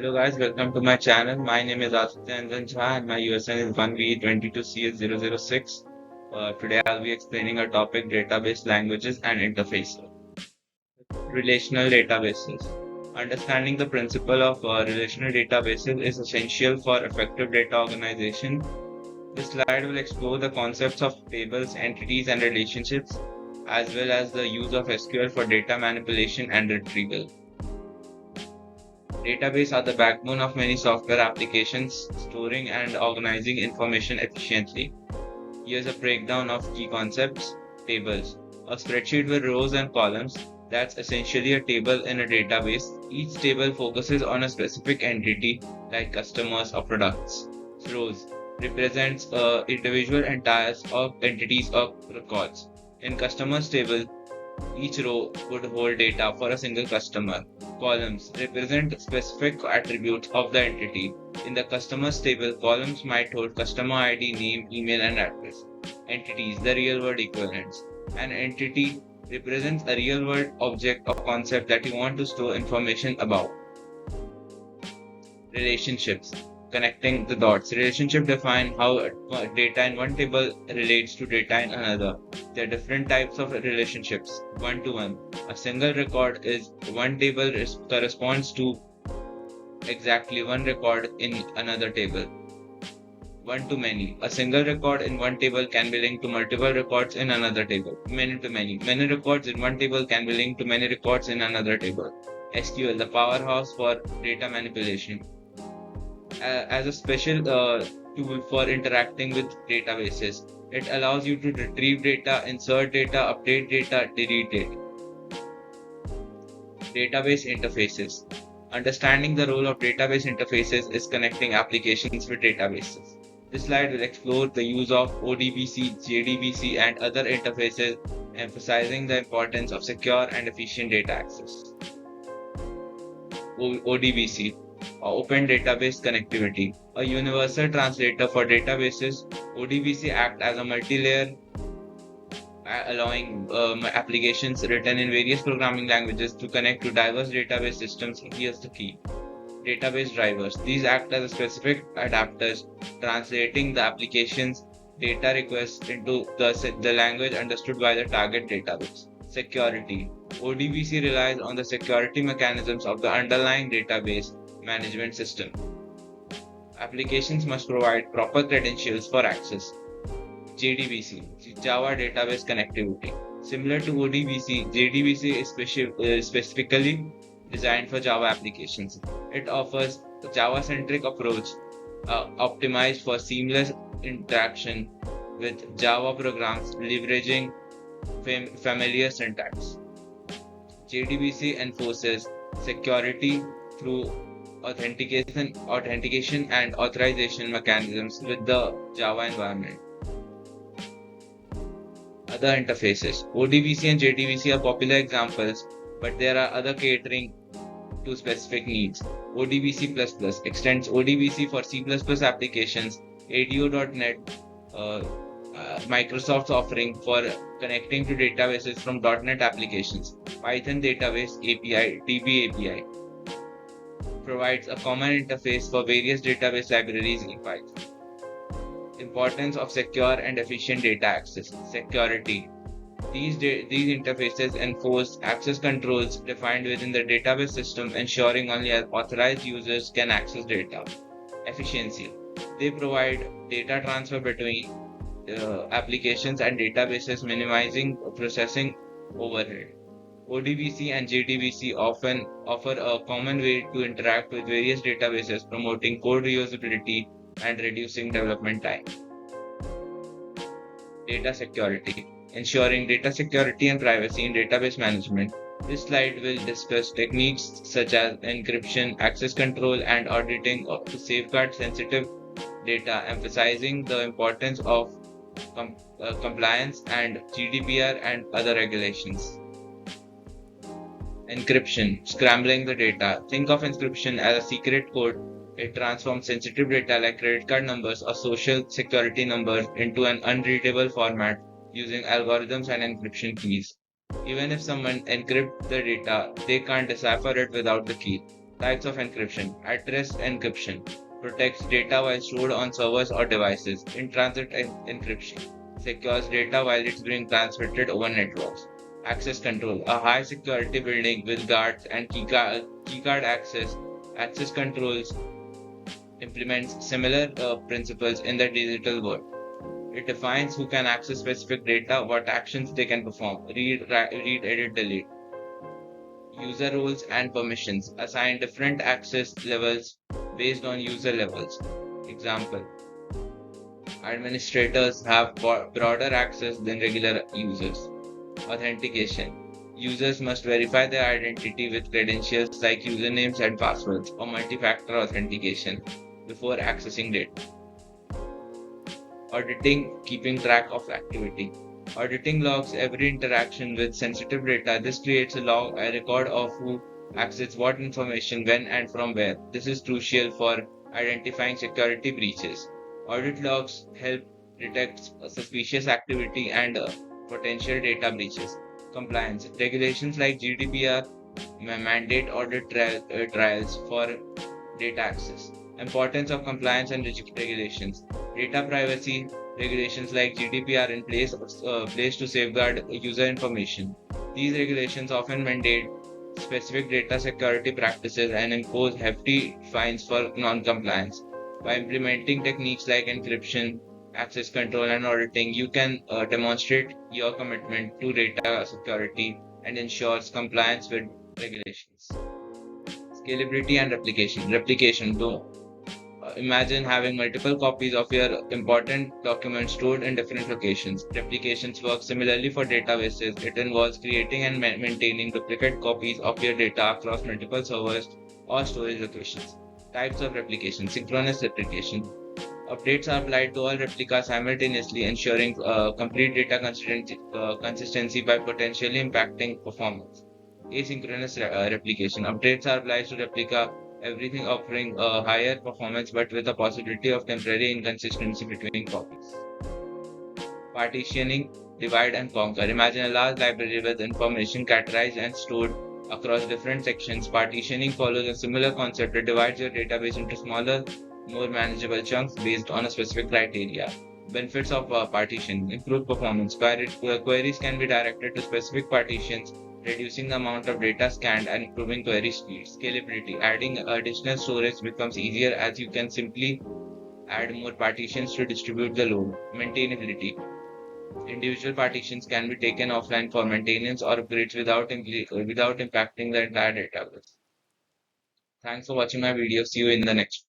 Hello guys, welcome to my channel. My name is Aditya Anjan Jha and my USN is 1V22CS006. Today I'll be explaining a topic database languages and interfaces. Relational databases. Understanding the principle of relational databases is essential for effective data organization. This slide will explore the concepts of tables, entities, and relationships, as well as the use of SQL for data manipulation and retrieval. Databases are the backbone of many software applications, storing and organizing information efficiently. Here's a breakdown of key concepts. Tables. A spreadsheet with rows and columns. That's essentially a table in a database. Each table focuses on a specific entity like customers or products. Rows represents individual entities or entities or records. In customers table, each row would hold data for a single customer. Columns represent specific attributes of the entity. In the customers table, columns might hold customer ID, name, email, and address. Entities, the real world equivalents. An entity represents a real world object or concept that you want to store information about. Relationships. Connecting the dots. Relationship define how data in one table relates to data in another. There are different types of relationships. One-to-one. A single record is one table corresponds to exactly one record in another table. One-to-many. A single record in one table can be linked to multiple records in another table. Many-to-many. Many records in one table can be linked to many records in another table. SQL, the powerhouse for data manipulation. As a special tool for interacting with databases. It allows you to retrieve data, insert data, update data, delete data. Database interfaces. Understanding the role of database interfaces is connecting applications with databases. This slide will explore the use of ODBC, JDBC, and other interfaces, emphasizing the importance of secure and efficient data access. ODBC, Open Database Connectivity, a universal translator for databases. ODBC acts as a multi-layer allowing applications written in various programming languages to connect to diverse database systems. Here's the key. Database drivers. These act as specific adapters, translating the application's data requests into the language understood by the target database. Security. ODBC relies on the security mechanisms of the underlying database management system. Applications must provide proper credentials for access. JDBC, Java Database Connectivity. Similar to ODBC, JDBC is specifically designed for Java applications. It offers a Java-centric approach optimized for seamless interaction with Java programs leveraging familiar syntax. JDBC enforces security through authentication and authorization mechanisms with the Java environment. Other interfaces. ODBC and JDBC are popular examples, but there are other catering to specific needs. ODBC++ extends ODBC for C++ applications. ADO.NET, Microsoft's offering for connecting to databases from .NET applications. Python Database API, DB API, provides a common interface for various database libraries in Python. Importance of secure and efficient data access. Security. These interfaces enforce access controls defined within the database system, ensuring only authorized users can access data. Efficiency. They provide data transfer between applications and databases, minimizing processing overhead. ODBC and JDBC often offer a common way to interact with various databases, promoting code reusability and reducing development time. Data security. Ensuring data security and privacy in database management. This slide will discuss techniques such as encryption, access control, and auditing to safeguard sensitive data, emphasizing the importance of compliance and GDPR and other regulations. Encryption, scrambling the data. Think of encryption as a secret code. It transforms sensitive data like credit card numbers or social security numbers into an unreadable format using algorithms and encryption keys. Even if someone encrypts the data, they can't decipher it without the key. Types of encryption. At-rest encryption protects data while stored on servers or devices. In-transit encryption secures data while it's being transmitted over networks. Access control. A high security building with guards and keycard access. Access controls implements similar principles in the digital world. It defines who can access specific data, what actions they can perform. Read, edit, delete. User roles and permissions assign different access levels based on user levels. Example: administrators have broader access than regular users. Authentication: users must verify their identity with credentials like usernames and passwords or multi-factor authentication before accessing data. Auditing, keeping track of activity. Auditing logs every interaction with sensitive data. This creates a record of who accessed what information, when, and from where. This is crucial for identifying security breaches. Audit logs help detect suspicious activity and potential data breaches. Compliance. Regulations like GDPR mandate audit trials for data access. Importance of compliance and regulations. Data privacy regulations like GDPR in place to safeguard user information. These regulations often mandate specific data security practices and impose hefty fines for non-compliance. By implementing techniques like encryption, access control, and auditing, you can demonstrate your commitment to data security and ensures compliance with regulations. Scalability and replication. Replication. Imagine having multiple copies of your important documents stored in different locations. Replications work similarly for databases. It involves creating and maintaining duplicate copies of your data across multiple servers or storage locations. Types of replication. Synchronous replication. Updates are applied to all replicas simultaneously, ensuring complete data consistency by potentially impacting performance. Asynchronous replication. Updates are applied to replica everything offering a higher performance but with a possibility of temporary inconsistency between copies. Partitioning, divide and conquer. Imagine a large library with information categorized and stored across different sections. Partitioning follows a similar concept. It divides your database into smaller, more manageable chunks based on a specific criteria. Benefits of partition: improved performance. Queries can be directed to specific partitions, reducing the amount of data scanned and improving query speed. Scalability: adding additional storage becomes easier as you can simply add more partitions to distribute the load. Maintainability: individual partitions can be taken offline for maintenance or upgrades without impacting the entire database. Thanks for watching my video. See you in the next.